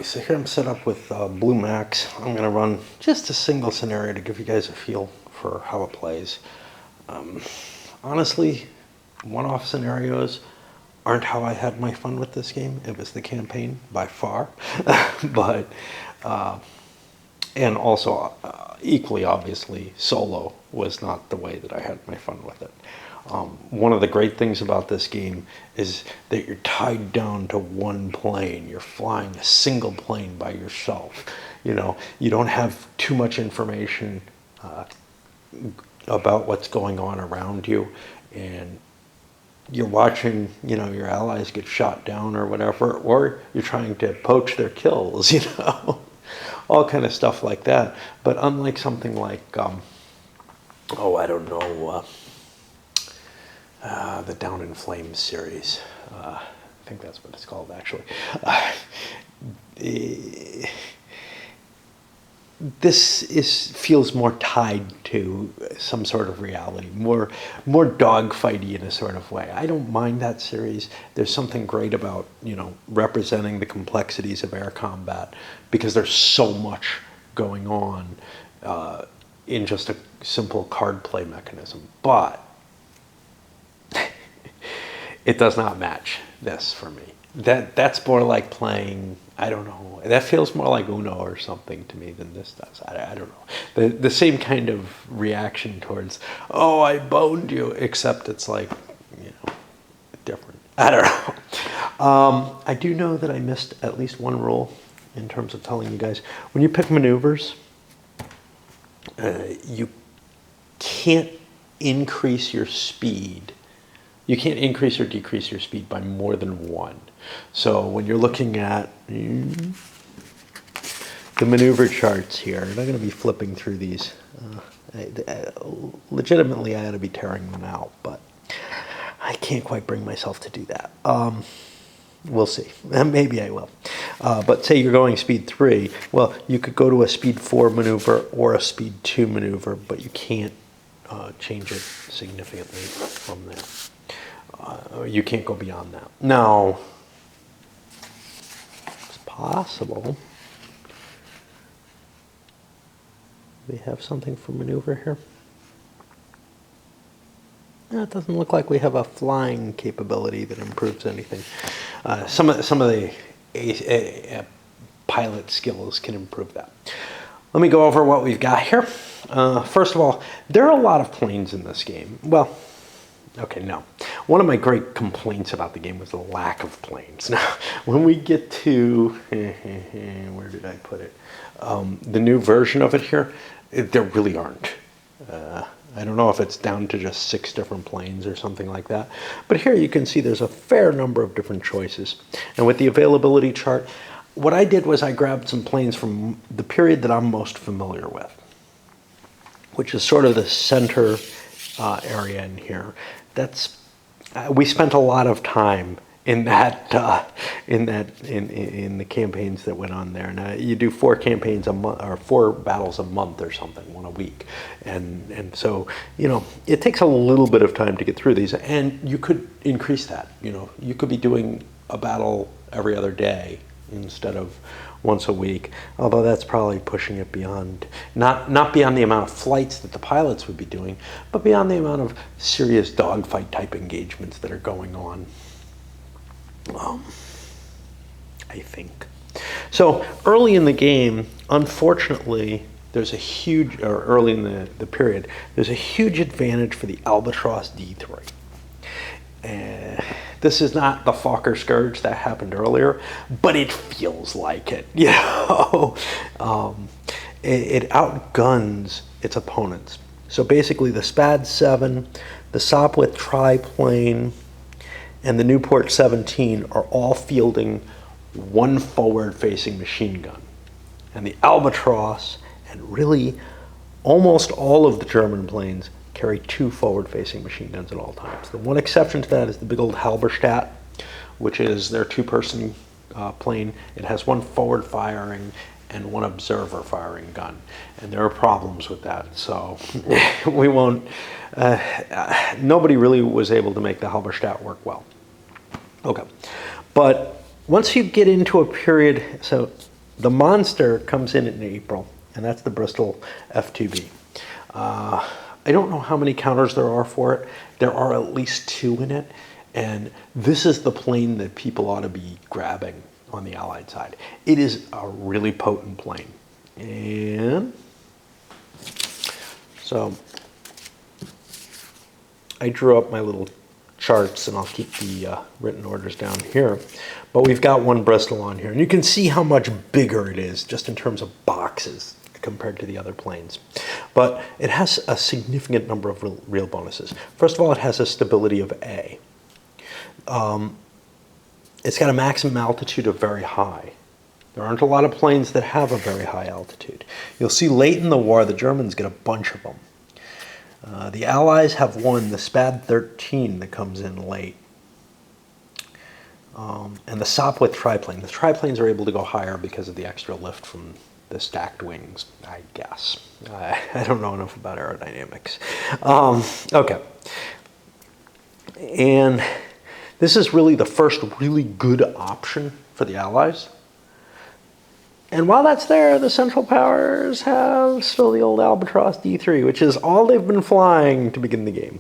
so here I'm set up with Blue Max. I'm going to run just a single scenario to give you guys a feel for how it plays. Honestly, one-off scenarios aren't how I had my fun with this game. It was the campaign by far, but and also equally obviously solo was not the way that I had my fun with it. One of the great things about this game is that you're tied down to one plane. You're flying a single plane by yourself. You know, you don't have too much information about what's going on around you, and you're watching, you know, your allies get shot down or whatever, or you're trying to poach their kills, you know, all kind of stuff like that. But unlike something like, oh, I don't know, the Down in Flames series, I think that's what it's called actually. This feels more tied to some sort of reality, more dogfighty in a sort of way. I don't mind that series. There's something great about, you know, representing the complexities of air combat, because there's so much going on in just a simple card play mechanism. But it does not match this for me. That's more like playing, I don't know, that feels more like Uno or something to me than this does. I don't know. The same kind of reaction towards, oh, I boned you, except it's like, you know, different. I don't know. I do know that I missed at least one rule in terms of telling you guys. When you pick maneuvers, you can't increase your speed. You can't increase or decrease your speed by more than one. So when you're looking at the maneuver charts here, I'm not going to be flipping through these. Legitimately, I ought to be tearing them out, but I can't quite bring myself to do that. We'll see. Maybe I will. But say you're going speed 3. Well, you could go to a speed 4 maneuver or a speed 2 maneuver, but you can't change it significantly from there. You can't go beyond that. Now, it's possible we have something for maneuver here. No, it doesn't look like we have a flying capability that improves anything. Some of the pilot skills can improve that. Let me go over what we've got here. First of all, there are a lot of planes in this game. Well, okay, no. One of my great complaints about the game was the lack of planes. Now, when we get to, where did I put it? The new version of it here, there really aren't. I don't know if it's down to just 6 different planes or something like that. But here you can see there's a fair number of different choices. And with the availability chart, what I did was I grabbed some planes from the period that I'm most familiar with, which is sort of the center area in here. We spent a lot of time in that in the campaigns that went on there. Now you do 4 campaigns a month, or 4 battles a month or something, 1 a week, and so, you know, it takes a little bit of time to get through these, and you could increase that. You know, you could be doing a battle every other day instead of once a week, although that's probably pushing it beyond, not beyond the amount of flights that the pilots would be doing, but beyond the amount of serious dogfight type engagements that are going on, I think. So early in the game, unfortunately, there's a huge, or early in the period, there's a huge advantage for the Albatros D3. This is not the Fokker Scourge that happened earlier, but it feels like it. You know, it outguns its opponents. So basically, the SPAD 7, the Sopwith triplane, and the Newport 17 are all fielding 1 forward-facing machine gun, and the Albatros and really almost all of the German planes carry 2 forward-facing machine guns at all times. The one exception to that is the big old Halberstadt, which is their 2-person plane. It has 1 forward-firing and 1 observer-firing gun, and there are problems with that. So we won't. Nobody really was able to make the Halberstadt work well. Okay, but once you get into a period, so The Monster comes in April, and that's the Bristol F2B. I don't know how many counters there are for it. There are at least 2 in it, and this is the plane that people ought to be grabbing on the Allied side. It is a really potent plane. And so I drew up my little charts, and I'll keep the written orders down here. But we've got one Bristol on here, and you can see how much bigger it is just in terms of boxes compared to the other planes. But it has a significant number of real bonuses. First of all, it has a stability of A. It's got a maximum altitude of very high. There aren't a lot of planes that have a very high altitude. You'll see late in the war, the Germans get a bunch of them. The Allies have one, the SPAD 13, that comes in late. And the Sopwith triplane. The triplanes are able to go higher because of the extra lift from the stacked wings, I guess. I don't know enough about aerodynamics. Okay. And this is really the first really good option for the Allies. And while that's there, the Central Powers have still the old Albatross D3, which is all they've been flying to begin the game.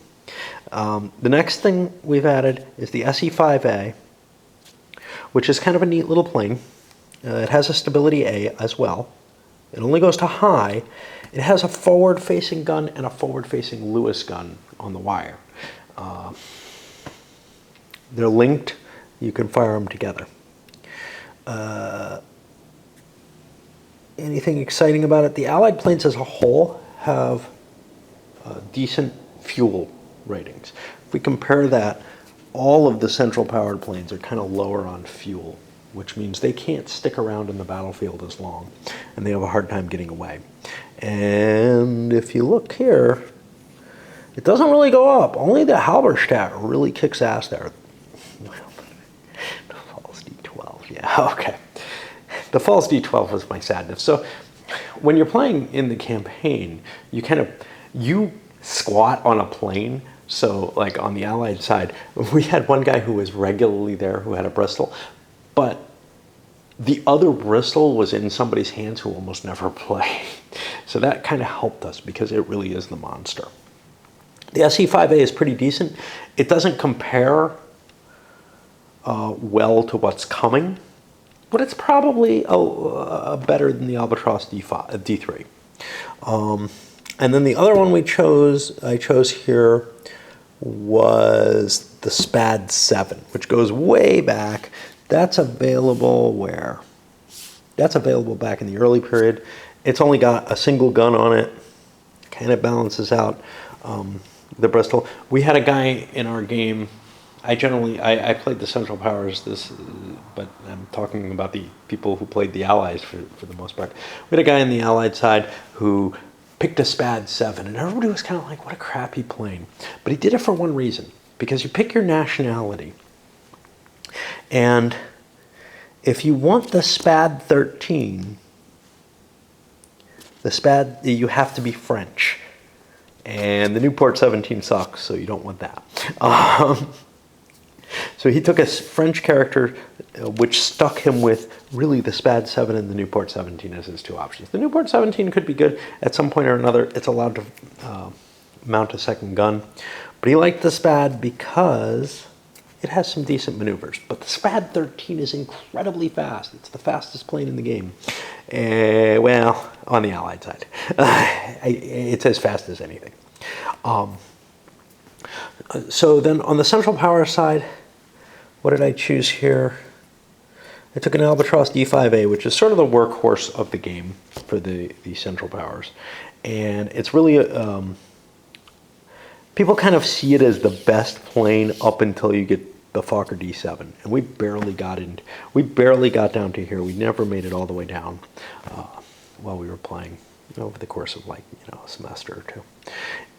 The next thing we've added is the SE-5A, which is kind of a neat little plane. It has a stability A as well. It only goes to high. It has a forward-facing gun and a forward-facing Lewis gun on the wire. They're linked. You can fire them together. Anything exciting about it? The Allied planes as a whole have decent fuel ratings. If we compare that, all of the central powered planes are kind of lower on fuel, which means they can't stick around in the battlefield as long, and they have a hard time getting away. And if you look here, it doesn't really go up. Only the Halberstadt really kicks ass there. The Falls D12, yeah, okay. The Falls D12 was my sadness. So when you're playing in the campaign, you squat on a plane. So like on the Allied side, we had one guy who was regularly there who had a Bristol, but the other Bristol was in somebody's hands who almost never played. So that kind of helped us because it really is the monster. The SE-5A is pretty decent. It doesn't compare well to what's coming, but it's probably better than the Albatross D3. And then the other one I chose here was the SPAD 7, which goes way back. That's available where? That's available back in the early period. It's only got a single gun on it. Kind of balances out the Bristol. We had a guy in our game. I played the Central Powers, but I'm talking about the people who played the Allies for the most part. We had a guy on the Allied side who picked a SPAD 7, and everybody was kind of like, what a crappy plane. But he did it for one reason, because you pick your nationality. And if you want the SPAD 13, you have to be French. And the Newport 17 sucks, so you don't want that. So he took a French character, which stuck him with really the SPAD 7 and the Newport 17 as his 2 options. The Newport 17 could be good at some point or another. It's allowed to mount a second gun. But he liked the SPAD because it has some decent maneuvers. But the SPAD 13 is incredibly fast. It's the fastest plane in the game. Well, on the Allied side. It's as fast as anything. So then on the Central Power side, what did I choose here? I took an Albatross D5A, which is sort of the workhorse of the game for the Central Powers. And it's really, people kind of see it as the best plane up until you get the Fokker D7. And we barely got down to here. We never made it all the way down while we were playing over the course of a semester or two.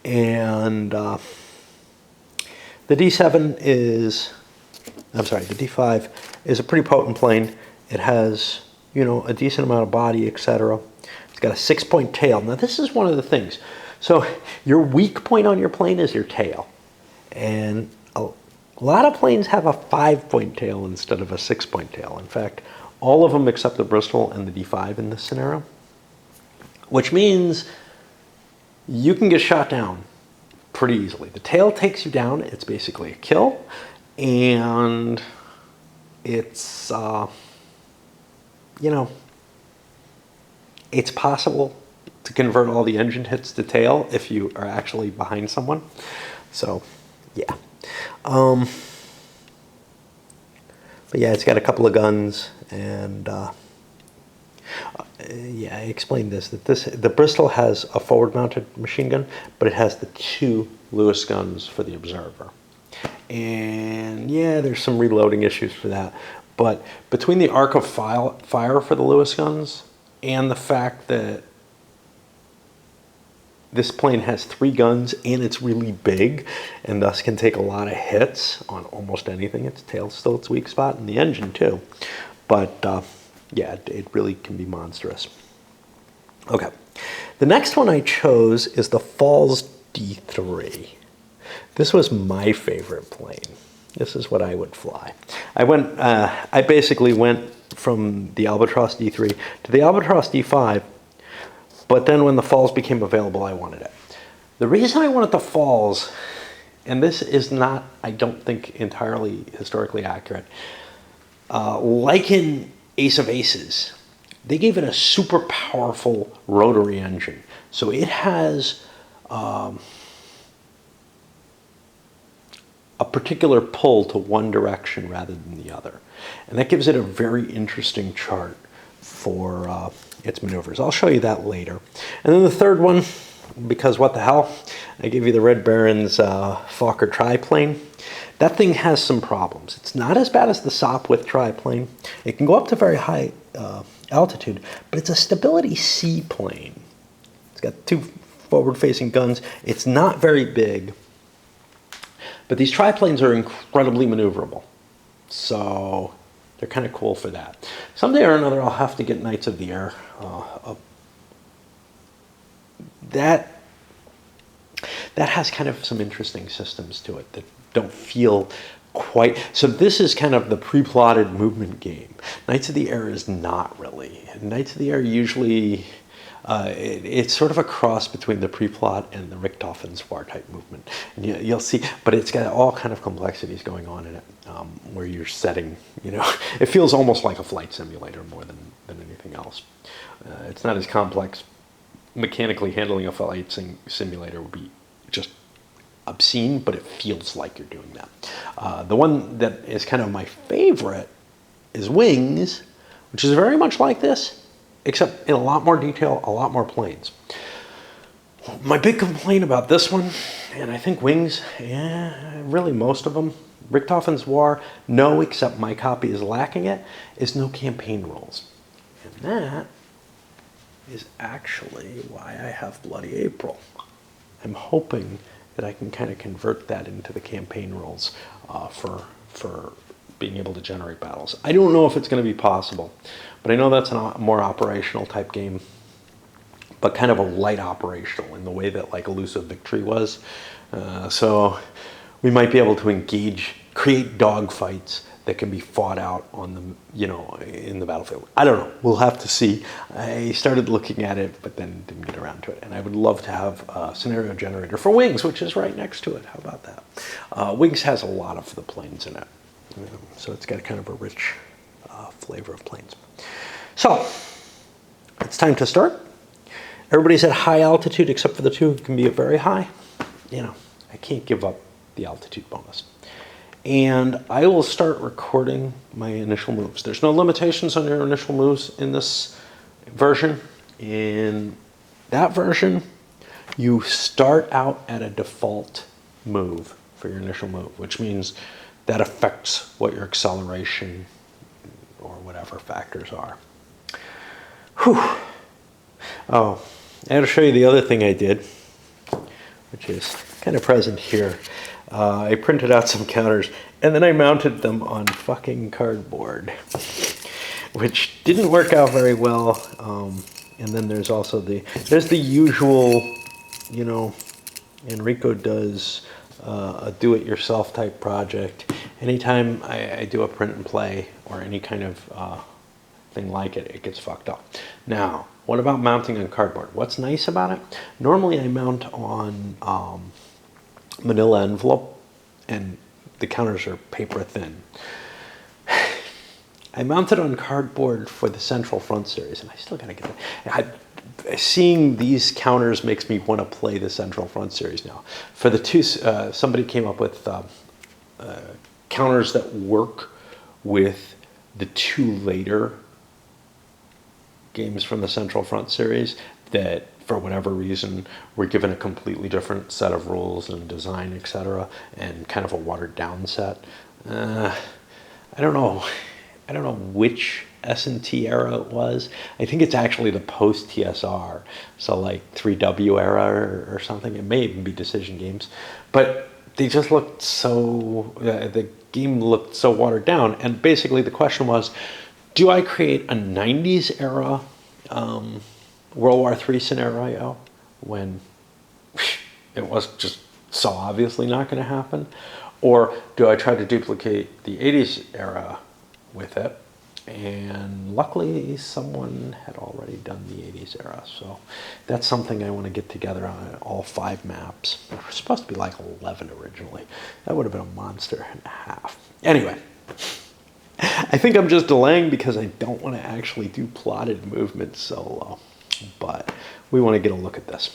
And the D5 is a pretty potent plane. It has, a decent amount of body, etc. It's got a 6-point tail. Now, this is one of the things. So your weak point on your plane is your tail. And a lot of planes have a 5-point tail instead of a 6-point tail. In fact, all of them except the Bristol and the D5 in this scenario, which means you can get shot down pretty easily. The tail takes you down. It's basically a kill, and it's, you know, it's possible to convert all the engine hits to tail if you are actually behind someone. So, yeah. But yeah, it's got a couple of guns, and yeah, I explained this, that the Bristol has a forward-mounted machine gun, but it has the 2 Lewis guns for the Observer. And yeah, there's some reloading issues for that. But between the arc of fire for the Lewis guns and the fact that this plane has 3 guns and it's really big and thus can take a lot of hits on almost anything, its tail's still its weak spot, and the engine too. But yeah, it really can be monstrous. Okay, the next one I chose is the Falls D3. This was my favorite plane. This is what I would fly. I basically went from the Albatross D3 to the Albatross D5, but then when the Falls became available, I wanted it. The reason I wanted the Falls, and this is not, I don't think, entirely historically accurate, like in Ace of Aces, they gave it a super powerful rotary engine. So it has a particular pull to one direction rather than the other. And that gives it a very interesting chart for its maneuvers. I'll show you that later. And then the third one, because what the hell, I gave you the Red Baron's Fokker triplane. That thing has some problems. It's not as bad as the Sopwith triplane. It can go up to very high altitude, but it's a stability C plane. It's got 2 forward-facing guns. It's not very big, but these triplanes are incredibly maneuverable. So they're kind of cool for that. Someday or another, I'll have to get Knights of the Air. That has kind of some interesting systems to it that don't feel quite. So this is kind of the pre-plotted movement game. Knights of the Air is not really. Knights of the Air usually, it's sort of a cross between the pre-plot and the Richthofenswar type movement. And you'll see, but it's got all kind of complexities going on in it, where you're setting, you know, it feels almost like a flight simulator more than anything else. It's not as complex. Mechanically handling a flight simulator would be just obscene, but it feels like you're doing that. The one that is kind of my favorite is Wings, which is very much like this, except in a lot more detail, a lot more planes. My big complaint about this one, and I think Wings, yeah, really most of them, Richthofenswar, no, except my copy is lacking it, is no campaign rules. And that is actually why I have Bloody April. I'm hoping that I can kind of convert that into the campaign rules for being able to generate battles. I don't know if it's going to be possible, but I know that's a more operational type game, but kind of a light operational in the way that like Elusive Victory was. So we might be able to create dogfights that can be fought out on the, you know, in the battlefield. I don't know. We'll have to see. I started looking at it, but then didn't get around to it. And I would love to have a scenario generator for Wings, which is right next to it. How about that? Wings has a lot of the planes in it, so it's got kind of a rich flavor of planes. So it's time to start. Everybody's at high altitude except for the 2 who can be at very high. You know, I can't give up the altitude bonus. And I will start recording my initial moves. There's no limitations on your initial moves in this version. In that version, you start out at a default move for your initial move, which means that affects what your acceleration or whatever factors are. Whew. Oh, I had to show you the other thing I did, which is kind of present here. I printed out some counters and then I mounted them on fucking cardboard, which didn't work out very well. And then there's also the usual, you know, Enrico does a do-it-yourself type project. Anytime I do a print and play or any kind of anything like it, it gets fucked up. Now, what about mounting on cardboard? What's nice about it? Normally I mount on manila envelope, and the counters are paper thin. I mounted on cardboard for the Central Front series, and I still gotta get that. Seeing these counters makes me want to play the Central Front series now. For the two, somebody came up with counters that work with the two later games from the Central Front series that, for whatever reason, were given a completely different set of rules and design, etc., and kind of a watered down set. I don't know. I don't know which S&T era it was. I think it's actually the post-TSR, so like 3W era or something. It may even be Decision Games. But they just looked so, the game looked so watered down. And basically the question was, do I create a 90s era World War III scenario when it was just so obviously not going to happen? Or do I try to duplicate the 80s era with it? And luckily someone had already done the 80s era, so that's something I want to get together on all 5 maps. It was supposed to be like 11 originally. That would have been a monster and a half. Anyway, I think I'm just delaying because I don't want to actually do plotted movement solo, but we want to get a look at this.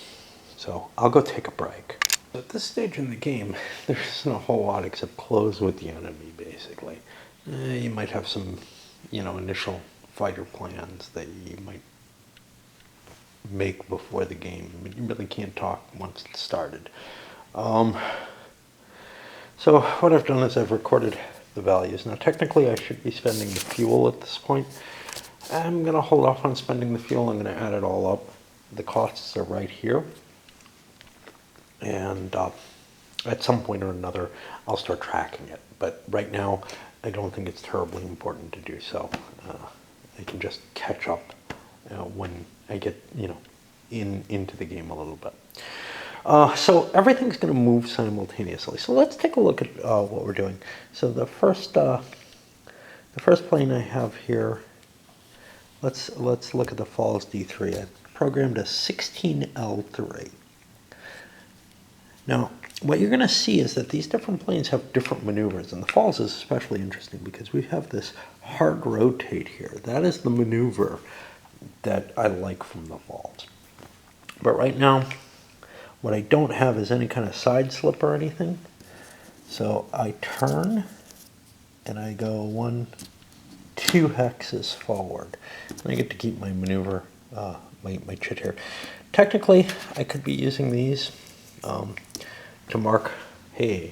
So I'll go take a break. At this stage in the game, there isn't a whole lot except close with the enemy, basically. You might have some, initial fighter plans that you might make before the game, but you really can't talk once it's started. So what I've done is I've recorded the values. Now technically I should be spending the fuel at this point. I'm going to hold off on spending the fuel. I'm going to add it all up. The costs are right here. And at some point or another, I'll start tracking it. But right now, I don't think it's terribly important to do so. I can just catch up when I get, into the game a little bit. So everything's going to move simultaneously. So let's take a look at what we're doing. So the first plane I have here, let's look at the Falls D3. I programmed a 16L3. Now, what you're going to see is that these different planes have different maneuvers, and the Falls is especially interesting because we have this hard rotate here. That is the maneuver that I like from the Falls. But right now, what I don't have is any kind of side slip or anything. So I turn, and I go 2 hexes forward. And I get to keep my maneuver, my chit here. Technically, I could be using these to mark, hey,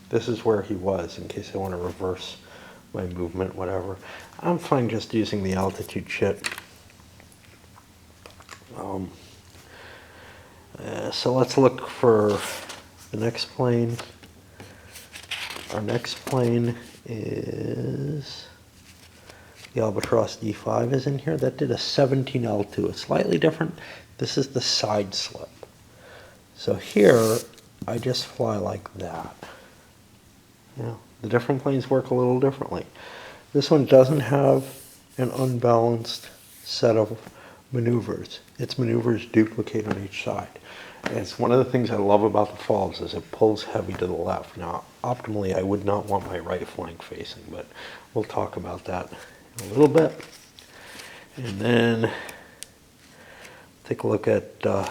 this is where he was, in case I want to reverse my movement, whatever. I'm fine just using the altitude chit. So let's look for the next plane. Our next plane is the Albatross D5 is in here. That did a 17L2. It's slightly different. This is the side slip. So here, I just fly like that. The different planes work a little differently. This one doesn't have an unbalanced set of maneuvers. Its maneuvers duplicate on each side. And it's one of the things I love about the Falls is it pulls heavy to the left. Now, optimally, I would not want my right flank facing, but we'll talk about that in a little bit. And then take a look at the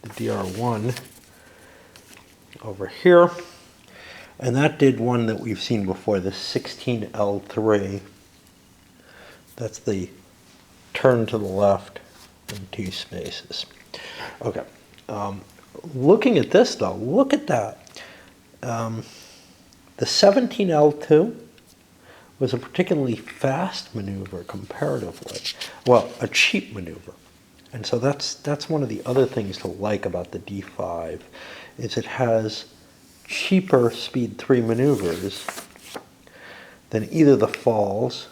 DR1 over here. And that did one that we've seen before, the 16L3. That's the turn to the left in 2 spaces. Okay. Looking at this though, look at that. The 17L2 was a particularly fast maneuver comparatively. Well, a cheap maneuver. And so that's one of the other things to like about the D5 is it has cheaper speed 3 maneuvers than either the Falls.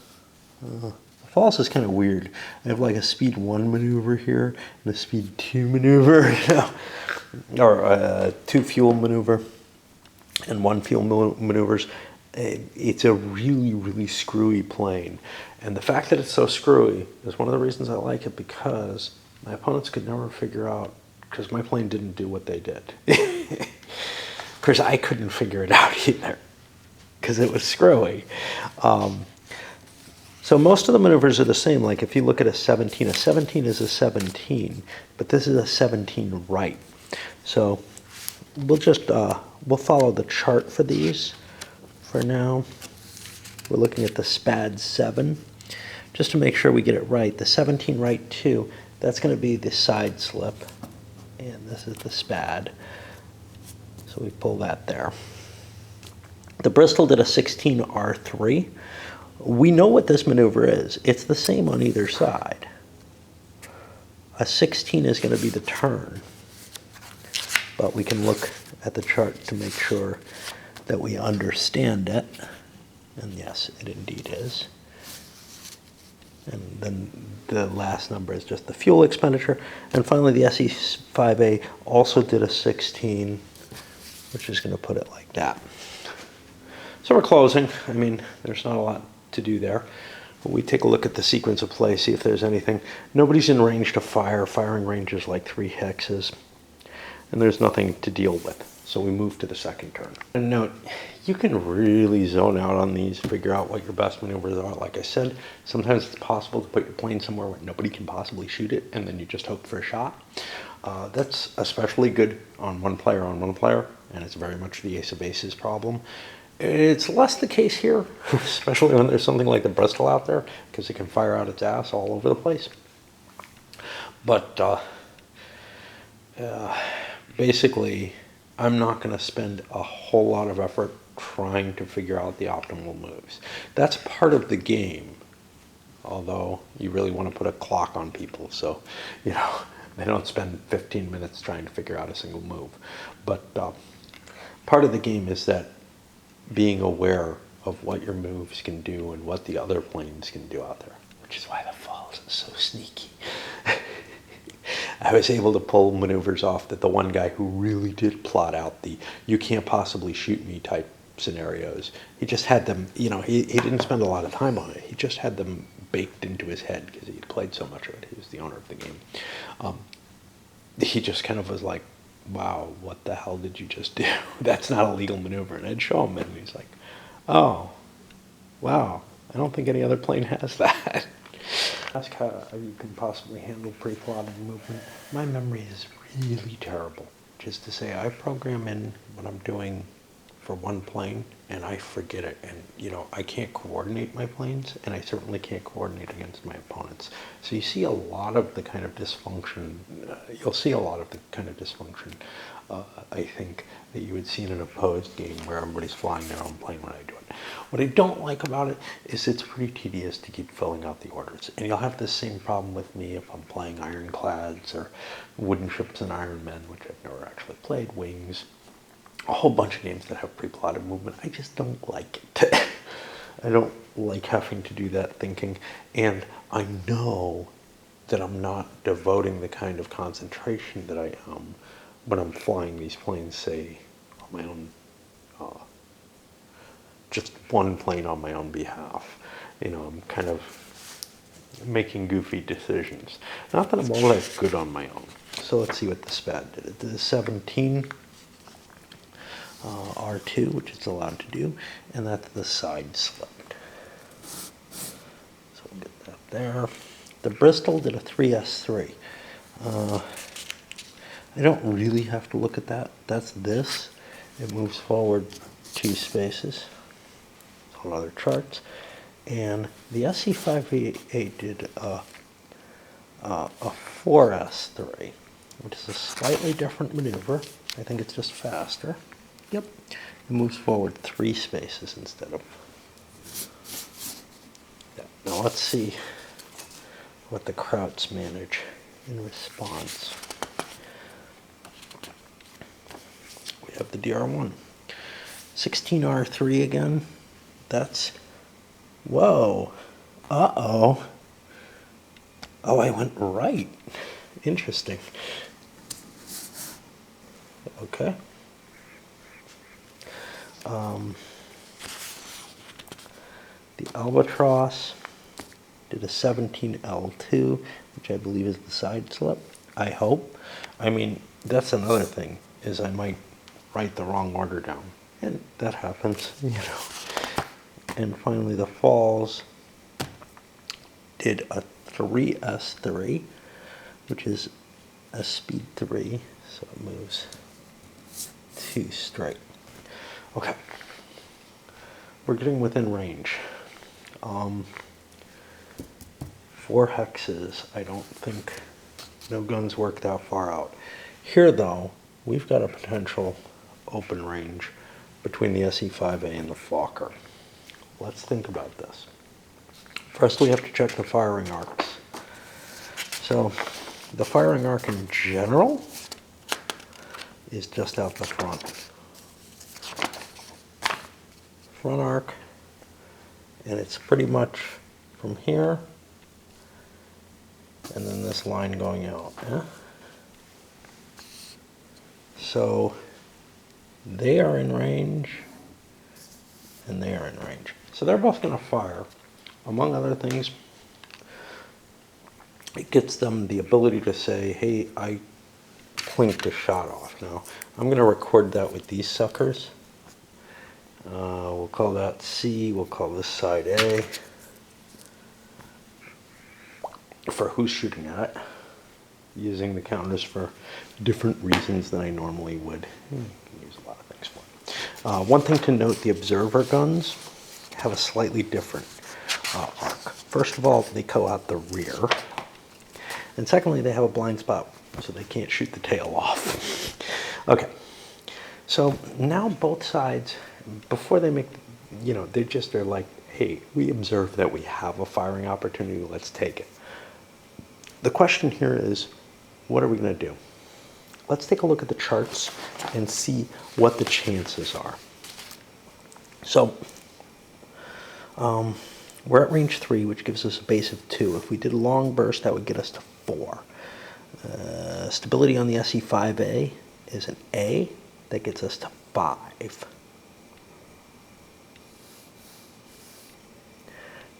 The Falls is kind of weird. I have like a speed 1 maneuver here and a speed 2 maneuver, or 2 fuel maneuver and 1 fuel maneuvers. It's a really, really screwy plane. And the fact that it's so screwy is one of the reasons I like it, because my opponents could never figure out, because my plane didn't do what they did. Of course, I couldn't figure it out either, because it was screwy. So most of the maneuvers are the same. Like if you look at a 17 is a 17, but this is a 17 right. So we'll just, we'll follow the chart for these for now. We're looking at the SPAD 7. Just to make sure we get it right, the 17 right 2, that's going to be the side slip, and this is the SPAD. So we pull that there. The Bristol did a 16 R3. We know what this maneuver is. It's the same on either side. A 16 is going to be the turn, but we can look at the chart to make sure that we understand it. And yes, it indeed is. And then the last number is just the fuel expenditure. And finally, the SE5A also did a 16, which is going to put it like that. So we're closing. I mean, there's not a lot to do there. We take a look at the sequence of play, see if there's anything. Nobody's in range to fire. Firing range is like 3 hexes. And there's nothing to deal with. So we move to the second turn. And note, you can really zone out on these, figure out what your best maneuvers are. Like I said, sometimes it's possible to put your plane somewhere where nobody can possibly shoot it, and then you just hope for a shot. That's especially good on one player, and it's very much the ace of aces problem. It's less the case here, especially when there's something like the Bristol out there, because it can fire out its ass all over the place. But basically, I'm not going to spend a whole lot of effort trying to figure out the optimal moves. That's part of the game, although you really want to put a clock on people, so, you know, they don't spend 15 minutes trying to figure out a single move. But part of the game is that being aware of what your moves can do and what the other planes can do out there, which is why the falls is so sneaky. I was able to pull maneuvers off that the one guy who really did plot out the "you can't possibly shoot me" type scenarios, he just had them, you know, he didn't spend a lot of time on it. He just had them baked into his head because he played so much of it. He was the owner of the game. He just kind of was like, wow, what the hell did you just do? That's not a legal maneuver. And I'd show him, and he's like, oh, wow, I don't think any other plane has that. Ask how you can possibly handle pre-plotted movement. My memory is really terrible. Just to say, I program in what I'm doing for one plane, and I forget it. And, you know, I can't coordinate my planes, and I certainly can't coordinate against my opponents. So you see a lot of the kind of dysfunction, you'll see a lot of the kind of dysfunction, I think, that you would see in an opposed game where everybody's flying their own plane when I do it. What I don't like about it is it's pretty tedious to keep filling out the orders. And you'll have the same problem with me if I'm playing Ironclads or Wooden Ships and Iron Men, which I've never actually played, Wings, a whole bunch of games that have pre-plotted movement. I just don't like it. I don't like having to do that thinking. And I know that I'm not devoting the kind of concentration that I am when I'm flying these planes, say, on my own, just one plane on my own behalf. You know, I'm kind of making goofy decisions. Not that I'm all that good on my own. So let's see what the SPAD did. It did a 17 R2, which it's allowed to do, and that's the side slipped. So we'll get that there. The Bristol did a 3S3. I don't really have to look at that. That's this. It moves forward 2 spaces on other charts. And the SE5A did a 4S3, which is a slightly different maneuver. I think it's just faster. Yep. It moves forward 3 spaces instead of... Yeah. Now let's see what the Krauts manage in response. We have the DR1. 16R3 again. That's... Whoa. Uh-oh. Oh, I went right. Interesting. Okay. The Albatross did a 17L2, which I believe is the side slip. I hope. I mean, that's another thing, is I might write the wrong order down. And that happens, you know. And finally, the falls did a 3S3, which is a speed 3, so it moves 2 straight. Okay, we're getting within range. 4 hexes, I don't think no guns work that far out. Here though, we've got a potential open range between the SE5A and the Fokker. Let's think about this. First we have to check the firing arcs. So the firing arc in general is just out the front. Front arc, and it's pretty much from here and then this line going out. Yeah? So they are in range and they are in range. So they're both going to fire. Among other things, it gets them the ability to say, hey, I clinked a shot off. Now, I'm going to record that with these suckers. We'll call that C, we'll call this side A, for who's shooting at it, using the counters for different reasons than I normally would. You can use a lot of things for it. One thing to note, the observer guns have a slightly different arc. First of all, they go out the rear, and secondly, they have a blind spot, so they can't shoot the tail off. Okay, so now both sides, before they make, you know, they're like, hey, we observe that we have a firing opportunity, let's take it. The question here is, what are we going to do? Let's take a look at the charts and see what the chances are. So, we're at range 3, which gives us a base of 2. If we did a long burst, that would get us to 4. Stability on the SE5A is an A. That gets us to 5.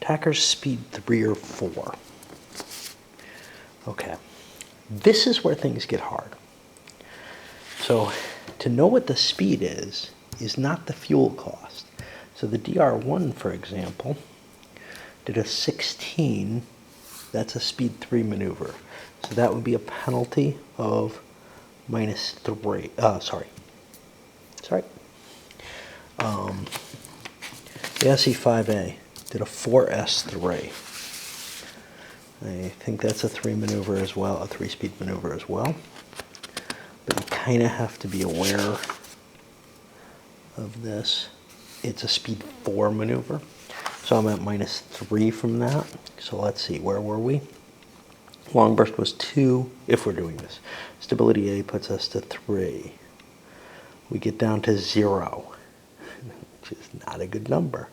Attacker's speed 3 or 4. Okay, this is where things get hard. So to know what the speed is not the fuel cost. So the DR1, for example, did a 16. That's a speed 3 maneuver. So that would be a penalty of -3. The SE5A did a 4S3. I think that's a 3 maneuver as well, a 3-speed maneuver as well. But you kind of have to be aware of this. It's a speed 4 maneuver. So I'm at -3 from that. So let's see, where were we? Long burst was 2, if we're doing this. Stability A puts us to 3. We get down to 0, which is not a good number.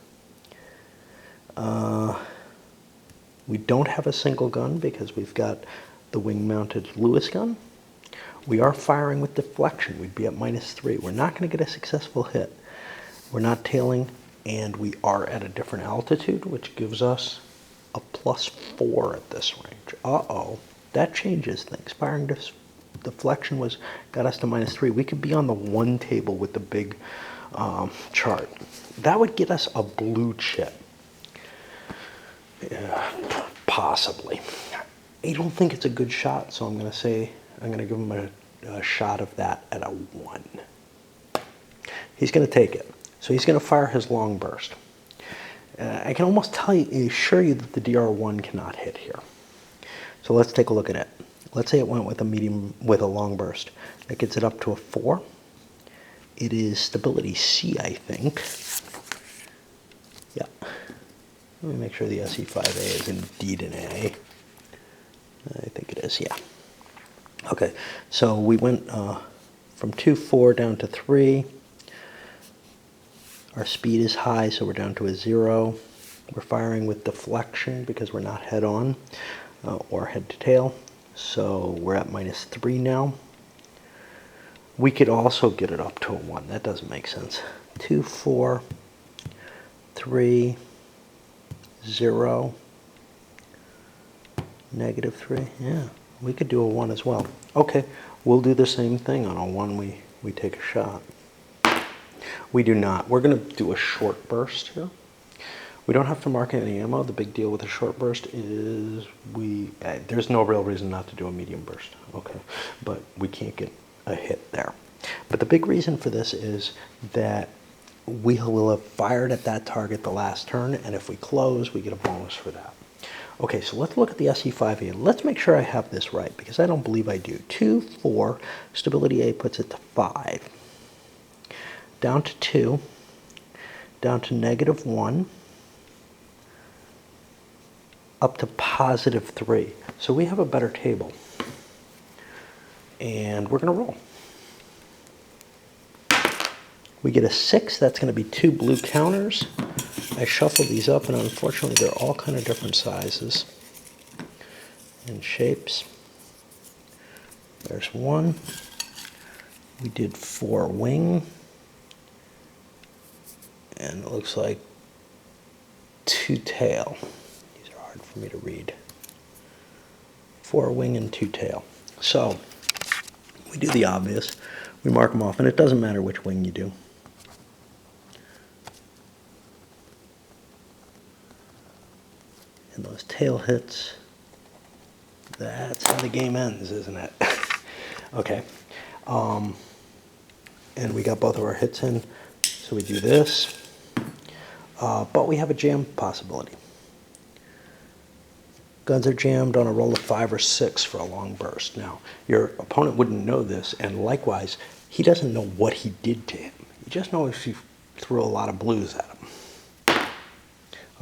We don't have a single gun because we've got the wing-mounted Lewis gun. We are firing with deflection. We'd be at -3. We're not going to get a successful hit. We're not tailing, and we are at a different altitude, which gives us a +4 at this range. Uh-oh, that changes things. Firing deflection got us to -3. We could be on the 1 table with the big chart. That would get us a blue chip. Possibly. I don't think it's a good shot, so I'm going to give him a shot of that at a 1. He's going to take it. So he's going to fire his long burst. I can almost assure you that the DR1 cannot hit here. So let's take a look at it. Let's say it went with a long burst. That gets it up to a 4. It is stability C, I think. Yeah. Let me make sure the SE5A is indeed an A. I think it is, yeah. Okay, so we went from 2.4 down to 3. Our speed is high, so we're down to a 0. We're firing with deflection because we're not head-on or head-to-tail. So we're at -3 now. We could also get it up to a 1. That doesn't make sense. 2, 4, 3, 0. -3, yeah. We could do a 1 as well. Okay, we'll do the same thing on a 1 we take a shot. We do not. We're going to do a short burst here. We don't have to mark any ammo. The big deal with a short burst is there's no real reason not to do a medium burst, okay? But we can't get a hit there. But the big reason for this is that we will have fired at that target the last turn, and if we close, we get a bonus for that. Okay, so let's look at the SE5A. Let's make sure I have this right, because I don't believe I do. 2, 4, stability A puts it to 5. Down to 2, down to -1, up to +3. So we have a better table. And we're going to roll. We get a 6. That's going to be 2 blue counters. I shuffle these up, and unfortunately, they're all kind of different sizes and shapes. There's 1. We did 4 wing. And it looks like 2 tail. These are hard for me to read. 4 wing and 2 tail. So we do the obvious. We mark them off, and it doesn't matter which wing you do. And those tail hits, that's how the game ends, isn't it? Okay. And we got both of our hits in, so we do this. But we have a jam possibility. Guns are jammed on a roll of 5 or 6 for a long burst. Now, your opponent wouldn't know this, and likewise, he doesn't know what he did to him. He just knows he threw a lot of blues at him.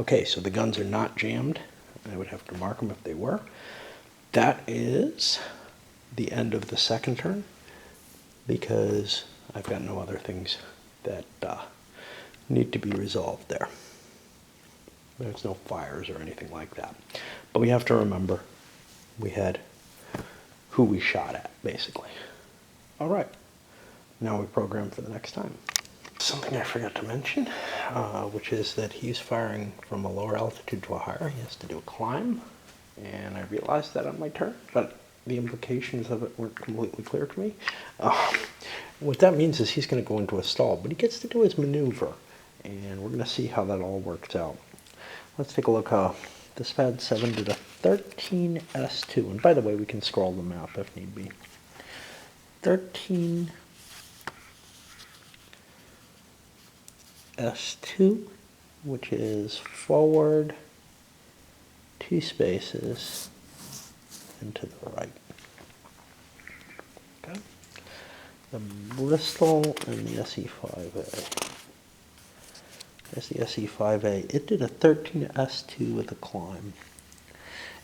Okay, so the guns are not jammed. I would have to mark them if they were. That is the end of the second turn, because I've got no other things that need to be resolved there. There's no fires or anything like that. But we have to remember we had who we shot at, basically. All right. Now we program for the next time. Something I forgot to mention, which is that he's firing from a lower altitude to a higher. He has to do a climb. And I realized that on my turn, but the implications of it weren't completely clear to me. What that means is he's going to go into a stall, but he gets to do his maneuver. And we're going to see how that all works out. Let's take a look. This pad 7 did a 13S2. And by the way, we can scroll the map if need be. 13S2, which is forward 2 spaces and to the right. Okay. The Bristol and the SE5A. There's the SE5A. It did a 13S2 with a climb.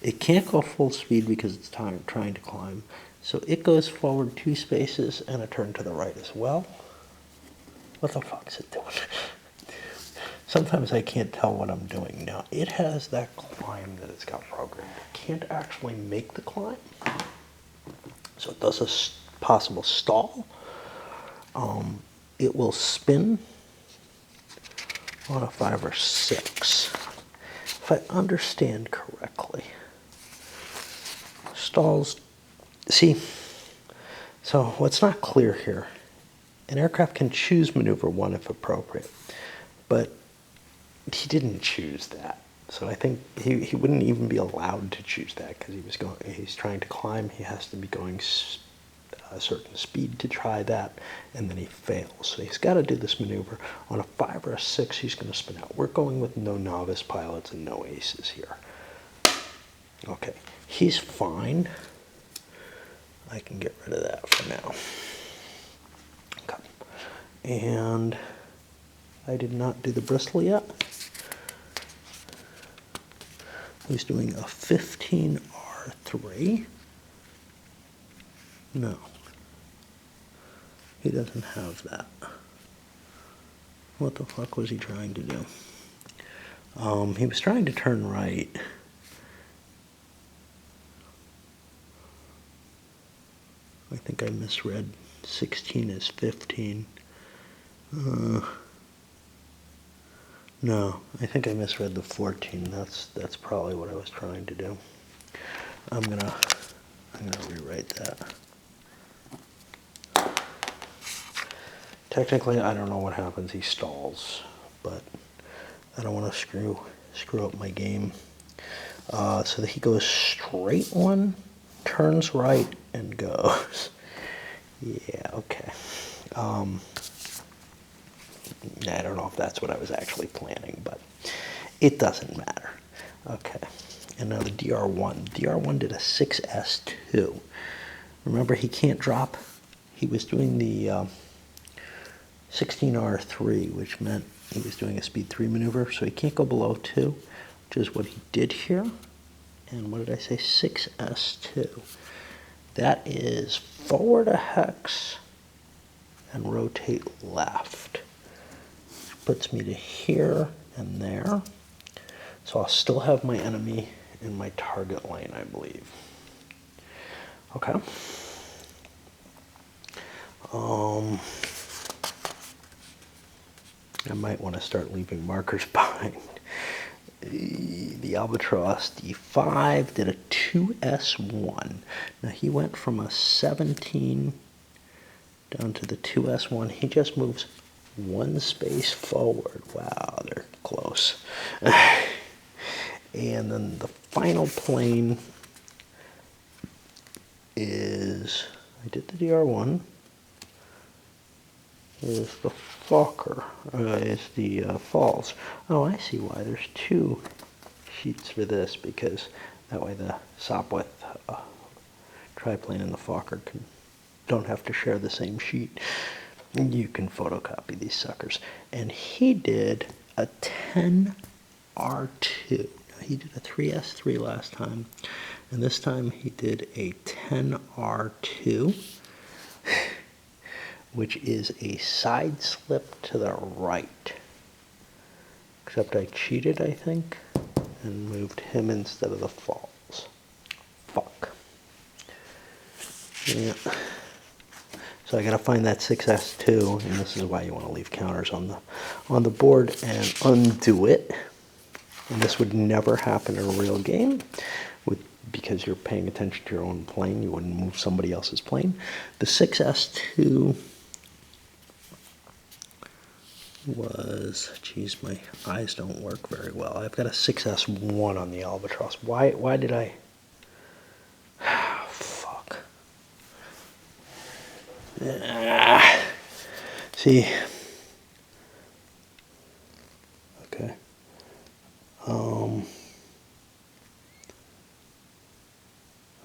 It can't go full speed because it's trying to climb. So it goes forward 2 spaces and a turn to the right as well. What the fuck's it doing? Sometimes I can't tell what I'm doing. Now, it has that climb that it's got programmed. It can't actually make the climb. So it does a possible stall. It will spin on a 5 or 6. If I understand correctly. Stalls, see, so what's not clear here, an aircraft can choose maneuver 1 if appropriate, but he didn't choose that. So I think he wouldn't even be allowed to choose that because he's trying to climb. He has to be going a certain speed to try that, and then he fails. So he's got to do this maneuver. On a 5 or a 6, he's going to spin out. We're going with no novice pilots and no aces here. Okay, he's fine. I can get rid of that for now. Okay. And I did not do the Bristol yet. He's doing a 15R3. No. He doesn't have that. What the fuck was he trying to do? He was trying to turn right. I think I misread 16 as 15. No, I think I misread the 14. That's probably what I was trying to do. I'm gonna rewrite that. Technically, I don't know what happens. He stalls, but I don't want to screw up my game. So that he goes straight one, turns right, and goes. Yeah, okay. I don't know if that's what I was actually planning, but it doesn't matter. Okay, and now the DR1. DR1 did a 6S2. Remember, he can't drop. He was doing the 16R3, which meant he was doing a speed 3 maneuver, so he can't go below 2, which is what he did here. And what did I say? 6S2. That is forward a hex and rotate left. Which puts me to here and there. So I'll still have my enemy in my target lane, I believe. Okay. I might want to start leaving markers behind. The Albatross D5 did a 2S1. Now he went from a 17 down to the 2S1. He just moves one space forward. Wow, they're close. And then the final plane is, I did the DR1, is the Fokker, is the Falls. Oh, I see why. There's two sheets for this, because that way the Sopwith triplane and the Fokker don't have to share the same sheet. You can photocopy these suckers. And he did a 10R2. He did a 3S3 last time, and this time he did a 10R2, which is a side slip to the right. Except I cheated, I think, and moved him instead of the Falls. Fuck. Yeah. So I gotta find that 6S2, and this is why you want to leave counters on the board and undo it. And this would never happen in a real game, because you're paying attention to your own plane. You wouldn't move somebody else's plane. The 6S2 was, geez, my eyes don't work very well. I've got a 6S1 on the Albatross. Why did I? Fuck. See. Okay. Oh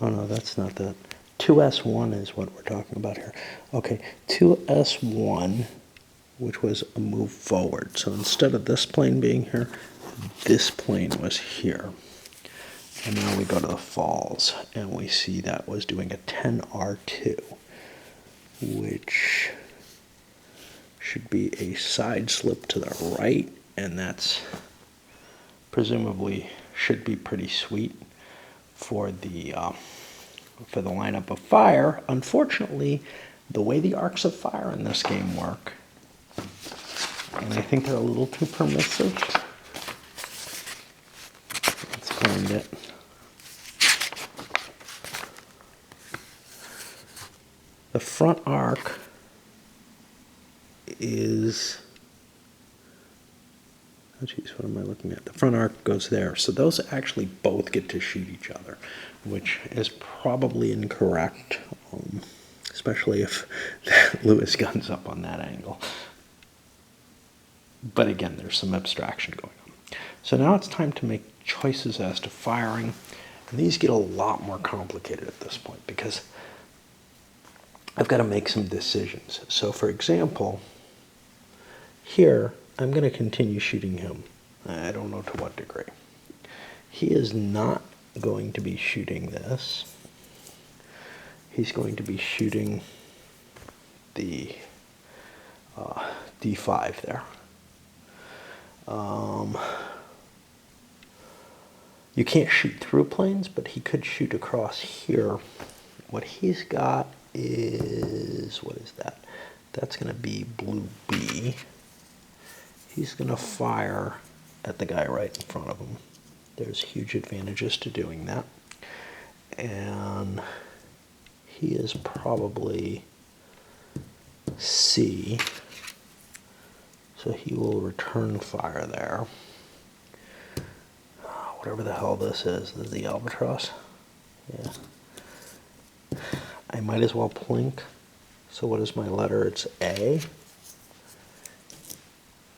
no, that's not that. 2S1 is what we're talking about here. Okay, 2S1, which was a move forward. So instead of this plane being here, this plane was here. And now we go to the Falls, and we see that was doing a 10R2, which should be a side slip to the right, and that's presumably should be pretty sweet for the lineup of fire. Unfortunately, the way the arcs of fire in this game work, and I think they're a little too permissive. Let's find it. The front arc is, oh geez, what am I looking at? The front arc goes there. So those actually both get to shoot each other, which is probably incorrect, especially if Lewis gun's up on that angle. But again, there's some abstraction going on. So now it's time to make choices as to firing. And these get a lot more complicated at this point, because I've got to make some decisions. So for example, here, I'm going to continue shooting him. I don't know to what degree. He is not going to be shooting this. He's going to be shooting the D5 there. You can't shoot through planes, but he could shoot across here. What he's got is, what is that? That's going to be blue B. He's going to fire at the guy right in front of him. There's huge advantages to doing that. and he is probably C, so he will return fire there. Whatever the hell this is the albatross? Yeah. I might as well plink. So what is my letter? It's A.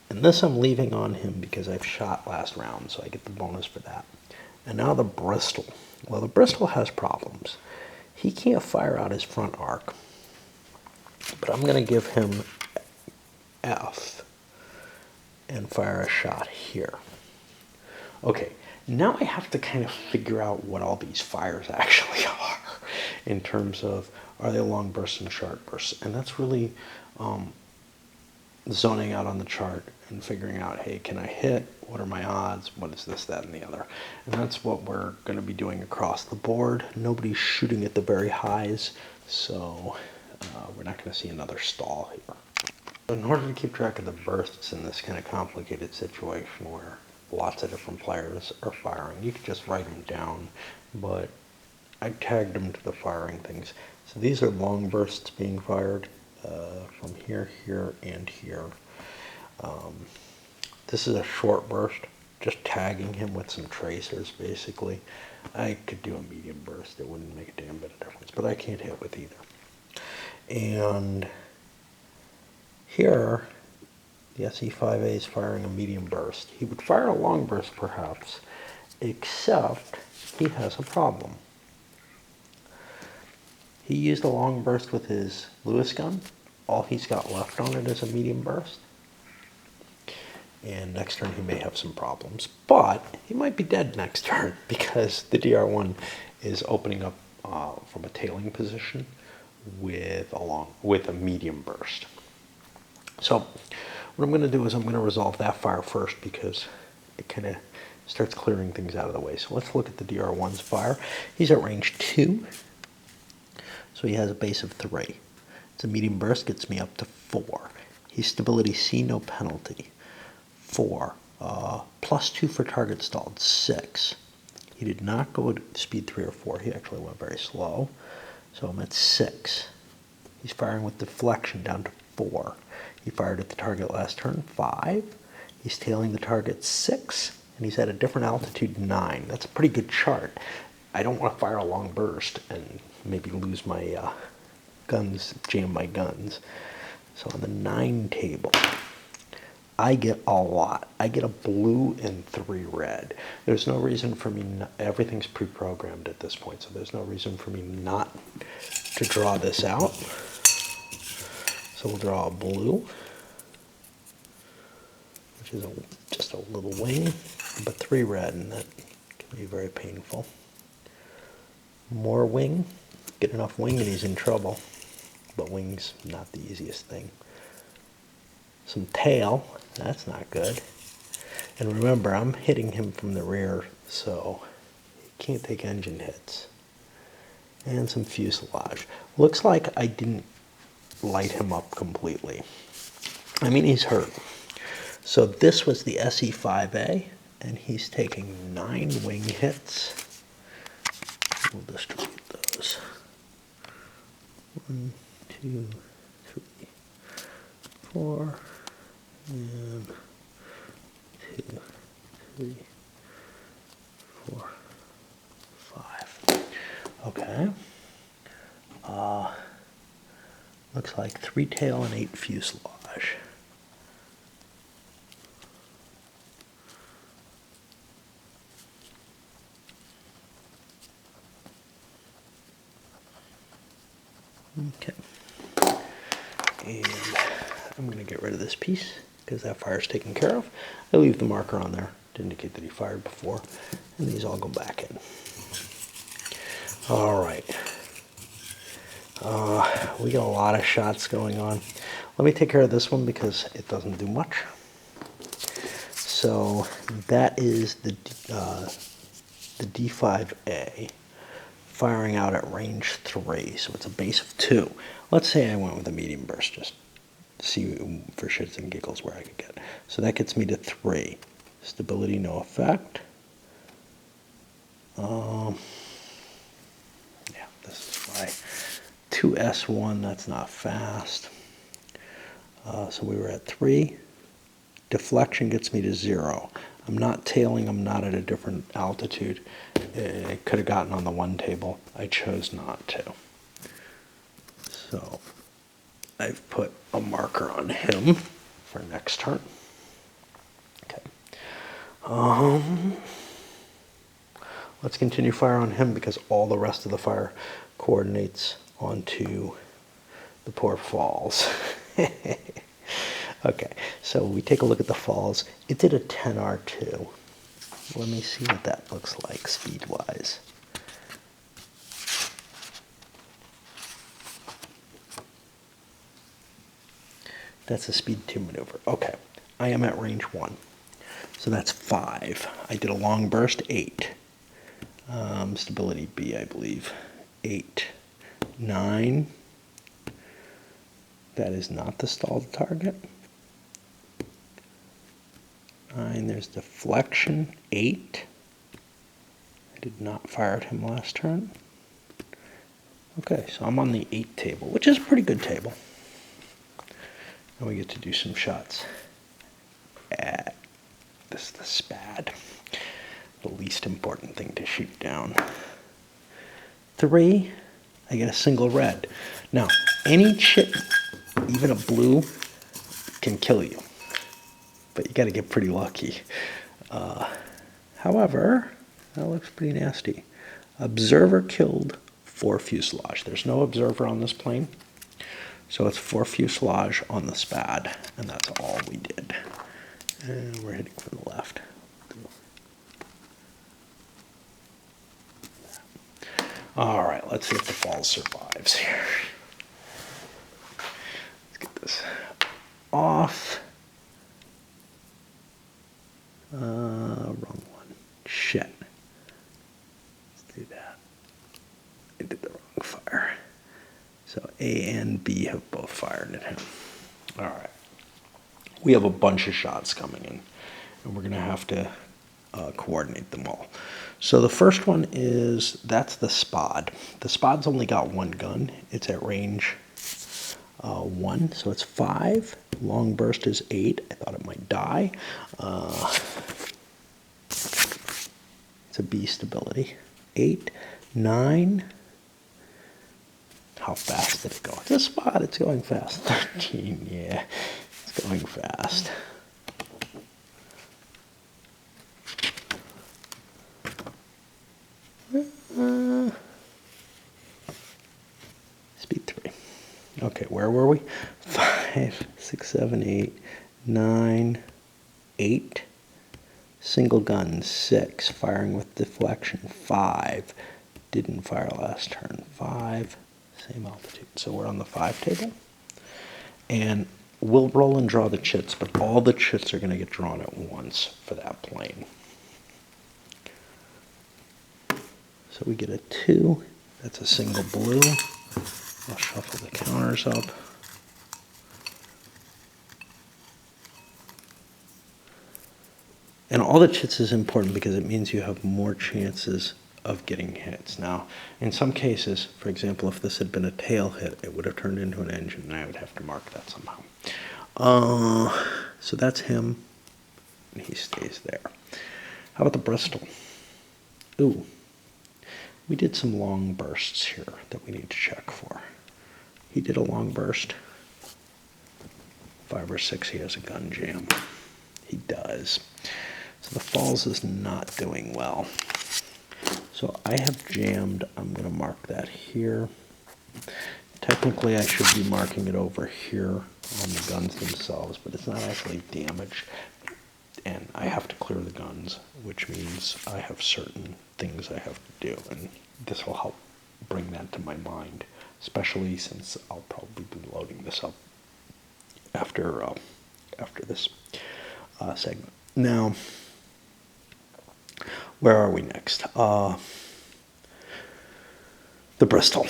And this I'm leaving on him because I've shot last round, so I get the bonus for that. And now the Bristol. Well, the Bristol has problems. He can't fire out his front arc. But I'm going to give him F and fire a shot here. Okay, now I have to kind of figure out what all these fires actually are in terms of, are they long bursts and short bursts? And that's really zoning out on the chart and figuring out, hey, can I hit? What are my odds? What is this, that, and the other? And that's what we're going to be doing across the board. Nobody's shooting at the very highs, so we're not going to see another stall here. In order to keep track of the bursts in this kind of complicated situation where lots of different players are firing, you could just write them down, but I tagged them to the firing things. So these are long bursts being fired from here, here, and here. This is a short burst, just tagging him with some tracers, basically. I could do a medium burst. It wouldn't make a damn bit of difference, but I can't hit with either. And here, the SE5A is firing a medium burst. He would fire a long burst, perhaps, except he has a problem. He used a long burst with his Lewis gun. All he's got left on it is a medium burst. And next turn he may have some problems. But he might be dead next turn because the DR1 is opening up from a tailing position with a medium burst. So what I'm going to do is I'm going to resolve that fire first because it kind of starts clearing things out of the way. So let's look at the DR1's fire. He's at range 2. So he has a base of 3. It's a medium burst, gets me up to 4. He's stability C, no penalty. 4. +2 for target stalled, 6. He did not go at speed 3 or 4. He actually went very slow. So I'm at 6. He's firing with deflection down to 4. He fired at the target last turn, 5. He's tailing the target, 6. And he's at a different altitude, 9. That's a pretty good chart. I don't want to fire a long burst and maybe lose my guns, jam my guns. So on the 9 table, I get a lot. I get a blue and 3 red. There's no reason for me, everything's pre-programmed at this point, so there's no reason for me not to draw this out. So we'll draw a blue, which is just a little wing, but 3 red, and that can be very painful. More wing, get enough wing and he's in trouble, but wing's not the easiest thing. Some tail, that's not good. And remember, I'm hitting him from the rear, so he can't take engine hits. And some fuselage. Looks like I didn't light him up completely. I mean, he's hurt. So this was the SE5A, and he's taking 9 wing hits. We'll distribute those. 1, 2, 3, 4, and 2, 3, 4, 5. Okay. Looks like 3 tail and 8 fuselage. Okay. And I'm going to get rid of this piece because that fire's taken care of. I leave the marker on there to indicate that he fired before, and these all go back in. All right. We got a lot of shots going on. Let me take care of this one because it doesn't do much. So that is the D5A firing out at range 3. So it's a base of 2. Let's say I went with a medium burst, just to see for shits and giggles where I could get. So that gets me to 3. Stability, no effect. This is why 2S1, that's not fast. So we were at 3. Deflection gets me to 0. I'm not tailing, I'm not at a different altitude. It could have gotten on the 1 table. I chose not to. So I've put a marker on him for next turn. Okay. Let's continue fire on him because all the rest of the fire coordinates onto the poor falls. Okay, so we take a look at the falls. It did a 10R2. Let me see what that looks like speed-wise. That's a speed 2 maneuver. Okay, I am at range 1. So that's 5. I did a long burst, 8. Stability B, I believe, 8. 9. That is not the stalled target. 9, there's deflection, 8. I did not fire at him last turn. Okay, so I'm on the 8 table, which is a pretty good table. And we get to do some shots at this is the SPAD, the least important thing to shoot down. 3, I get a single red. Now, any chip, even a blue, can kill you, but you got to get pretty lucky. However, that looks pretty nasty. Observer killed 4 fuselage. There's no observer on this plane, so it's 4 fuselage on the SPAD, and that's all we did. And we're hitting from the left. All right, let's see if the fall survives here. Let's get this off. Wrong one. Shit. Let's do that. I did the wrong fire. So A and B have both fired at him. All right. We have a bunch of shots coming in, and we're going to have to coordinate them all. So the first one is, that's the SPAD. The SPAD's only got 1 gun. It's at range 1, so it's 5. Long burst is 8. I thought it might die. It's a B stability. 8, 9. How fast did it go? It's a SPAD. It's going fast. 13, yeah. It's going fast. Speed 3. Okay, where were we? 5, 6, 7, 8, 9, 8. Single gun, 6. Firing with deflection, 5. Didn't fire last turn, 5. Same altitude. So we're on the 5 table. And we'll roll and draw the chits, but all the chits are going to get drawn at once for that plane. So we get a 2. That's a single blue. I'll shuffle the counters up. And all the chits is important because it means you have more chances of getting hits. Now, in some cases, for example, if this had been a tail hit, it would have turned into an engine, and I would have to mark that somehow. So that's him, and he stays there. How about the Bristol? Ooh, we did some long bursts here that we need to check for. He did a long burst. 5 or 6, he has a gun jam. He does. So the falls is not doing well. So I have jammed. I'm going to mark that here. Technically, I should be marking it over here on the guns themselves, but it's not actually damaged. And I have to clear the guns, which means I have certain things I have to do. And this will help bring that to my mind, especially since I'll probably be loading this up after this segment. Now, where are we next? The Bristol.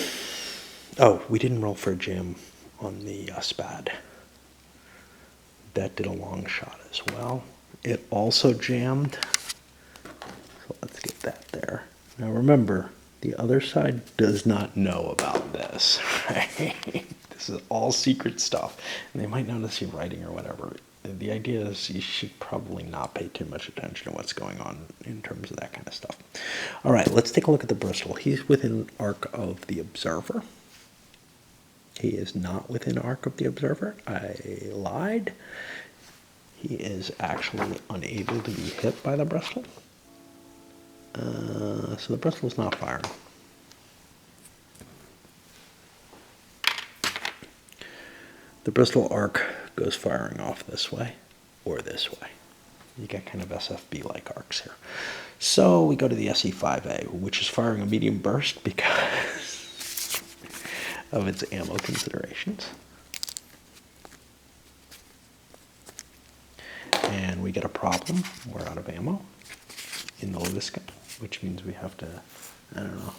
Oh, we didn't roll for a jam on the SPAD. That did a long shot as well. It also jammed. So let's get that there. Now remember, The other side does not know about this, right? This is all secret stuff. And they might notice you writing or whatever. The idea is you should probably not pay too much attention to what's going on in terms of that kind of stuff. All right, let's take a look at the Bristol. He's within arc of the observer. He is not within arc of the observer. I lied. He is actually unable to be hit by the Bristol. So the Bristol is not firing. The Bristol arc goes firing off this way or this way. You get kind of SFB-like arcs here. So we go to the SE5A, which is firing a medium burst because of its ammo considerations. And we get a problem. We're out of ammo in the Lewis gun, which means we have to, I don't know,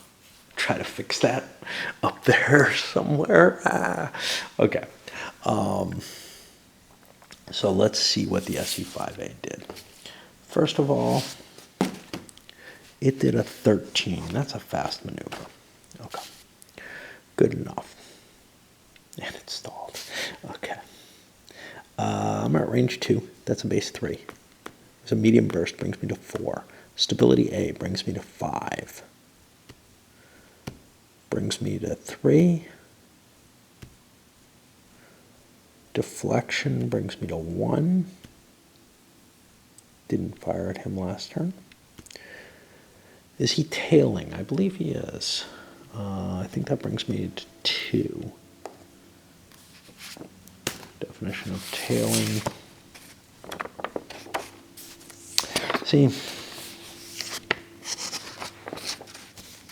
try to fix that up there somewhere. Okay. So let's see what the SE5A did. First of all, it did a 13. That's a fast maneuver. Okay. Good enough. And it stalled. Okay. I'm at range 2. That's a base 3. It's a medium burst, brings me to 4. Stability A brings me to 5. Brings me to 3. Deflection brings me to 1. Didn't fire at him last turn. Is he tailing? I believe he is. I think that brings me to 2. Definition of tailing. See,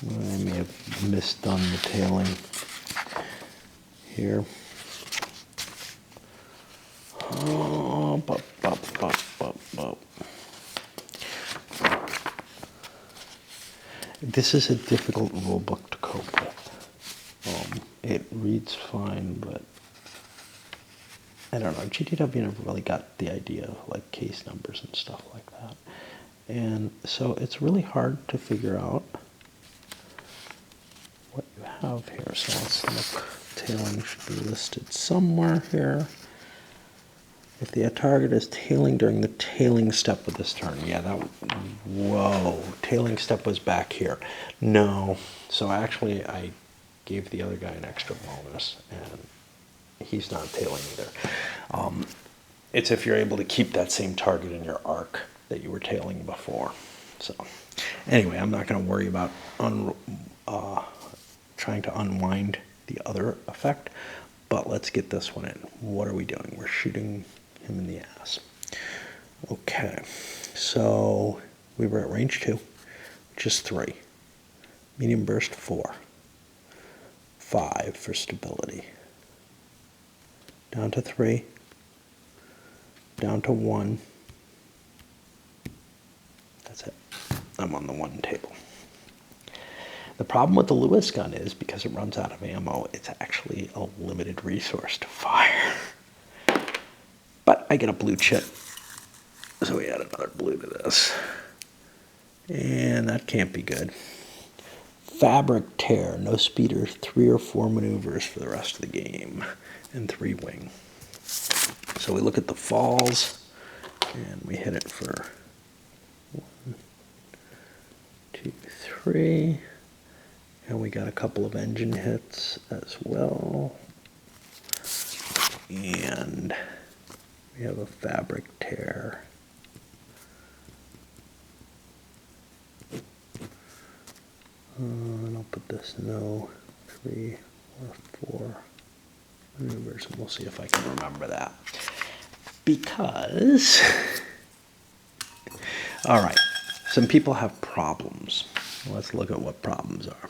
I may have misdone the tailing here. Oh, This is a difficult rule book to cope with. It reads fine, but I don't know. GTW never really got the idea of like case numbers and stuff like that. And so it's really hard to figure out what you have here. So let's look. Tailing should be listed somewhere here. If the target is tailing during the tailing step of this turn. Yeah, that, whoa, tailing step was back here. No, so actually I gave the other guy an extra bonus, and he's not tailing either. It's if you're able to keep that same target in your arc that you were tailing before. So anyway, I'm not going to worry about trying to unwind the other effect, but let's get this one in. What are we doing? We're shooting him in the ass. Okay, so we were at range 2, which is 3. Medium burst 4. 5 for stability. Down to 3. Down to 1. That's it. I'm on the 1 table. The problem with the Lewis gun is because it runs out of ammo, it's actually a limited resource to fire. But I get a blue chip, so we add another blue to this. And that can't be good. Fabric tear, no speeder, 3 or 4 maneuvers for the rest of the game, and 3 wing. So we look at the falls, and we hit it for 1, 2, 3. And we got a couple of engine hits as well. And we have a fabric tear. And I'll put this no 3 or 4 maneuvers, and we'll see if I can remember that. Because, all right, some people have problems. Let's look at what problems are.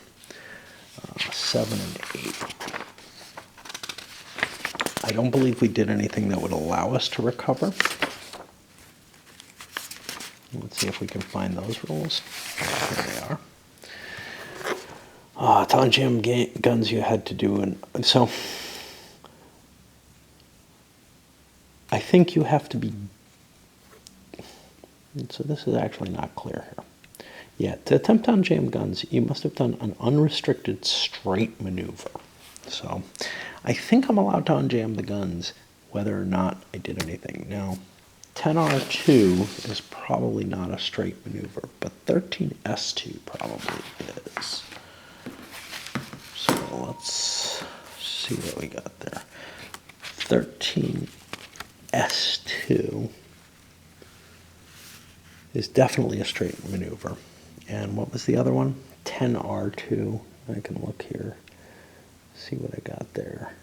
7 and 8. I don't believe we did anything that would allow us to recover. Let's see if we can find those rules. Here they are. It's on jam guns you had to do, and so I think you have to be. So this is actually not clear here. Yeah, to attempt to unjam guns, you must have done an unrestricted straight maneuver. So I think I'm allowed to unjam the guns whether or not I did anything. Now, 10R2 is probably not a straight maneuver, but 13S2 probably is. So let's see what we got there. 13S2 is definitely a straight maneuver. And what was the other one? 10R2. I can look here, see what I got there.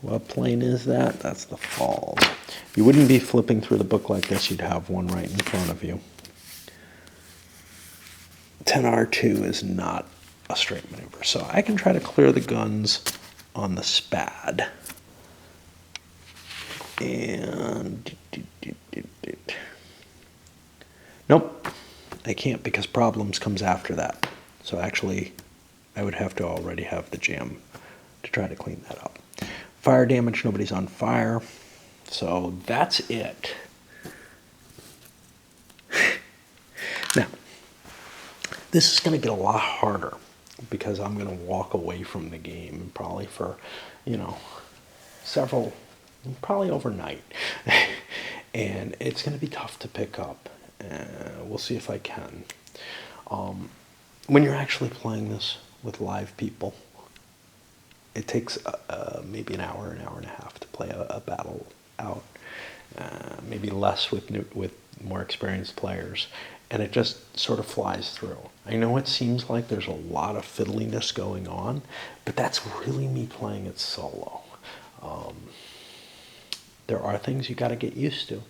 What plane is that? That's the fall. You wouldn't be flipping through the book like this, you'd have one right in front of you. 10R2 is not a straight maneuver, so I can try to clear the guns on the SPAD. And nope, I can't because problems comes after that. So actually, I would have to already have the jam to try to clean that up. Fire damage, nobody's on fire. So that's it. Now, this is going to get a lot harder because I'm going to walk away from the game probably for, several, probably overnight. And it's going to be tough to pick up. We'll see if I can. When you're actually playing this with live people, it takes maybe an hour and a half to play a battle out. Maybe less with more experienced players, and it just sort of flies through. I know it seems like there's a lot of fiddliness going on, but that's really me playing it solo. There are things you got to get used to.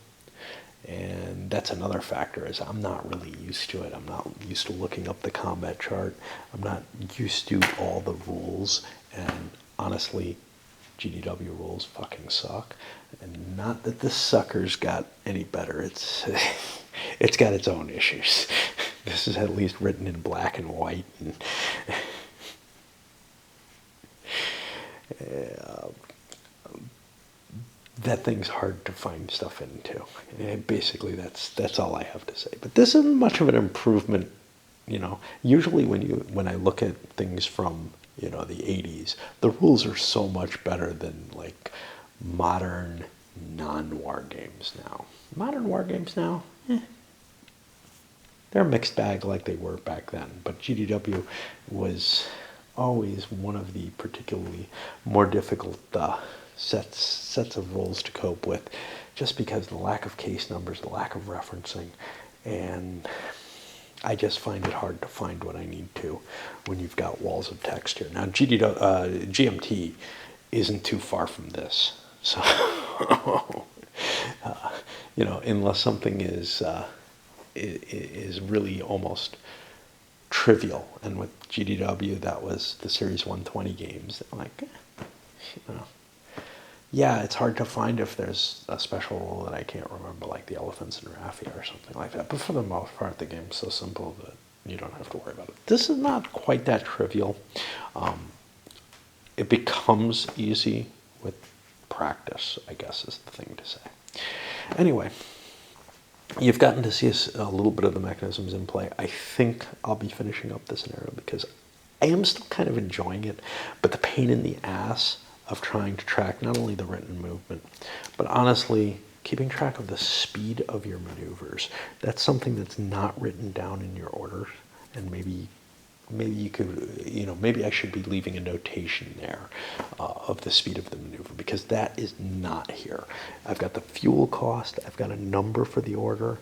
And that's another factor, is I'm not really used to it. I'm not used to looking up the combat chart. I'm not used to all the rules. And honestly, GDW rules fucking suck. And not that this sucker's got any better. It's got its own issues. This is at least written in black and white. And that thing's hard to find stuff into. And basically, that's all I have to say. But this isn't much of an improvement. Usually when I look at things from the 80s, the rules are so much better than like modern non-war games now. Modern war games now, they're a mixed bag like they were back then. But GDW was always one of the particularly more difficult sets of rules to cope with, just because the lack of case numbers, the lack of referencing, and I just find it hard to find what I need to when you've got walls of text here. Now, GMT isn't too far from this, so unless something is really almost trivial, and with GDW that was the Series 120 games. Yeah, it's hard to find if there's a special rule that I can't remember, like the elephants in Raffia or something like that. But for the most part, the game's so simple that you don't have to worry about it. This is not quite that trivial. It becomes easy with practice, I guess is the thing to say. Anyway, you've gotten to see a little bit of the mechanisms in play. I think I'll be finishing up this scenario because I am still kind of enjoying it, but the pain in the ass of trying to track not only the written movement, but honestly, keeping track of the speed of your maneuvers. That's something that's not written down in your orders, and maybe you could, maybe I should be leaving a notation there of the speed of the maneuver, because that is not here. I've got the fuel cost, I've got a number for the order,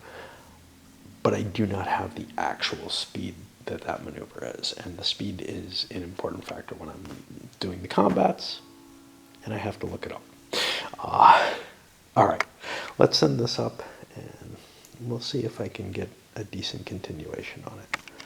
but I do not have the actual speed that maneuver is, and the speed is an important factor when I'm doing the combats, and I have to look it up. All right, let's send this up, and we'll see if I can get a decent continuation on it.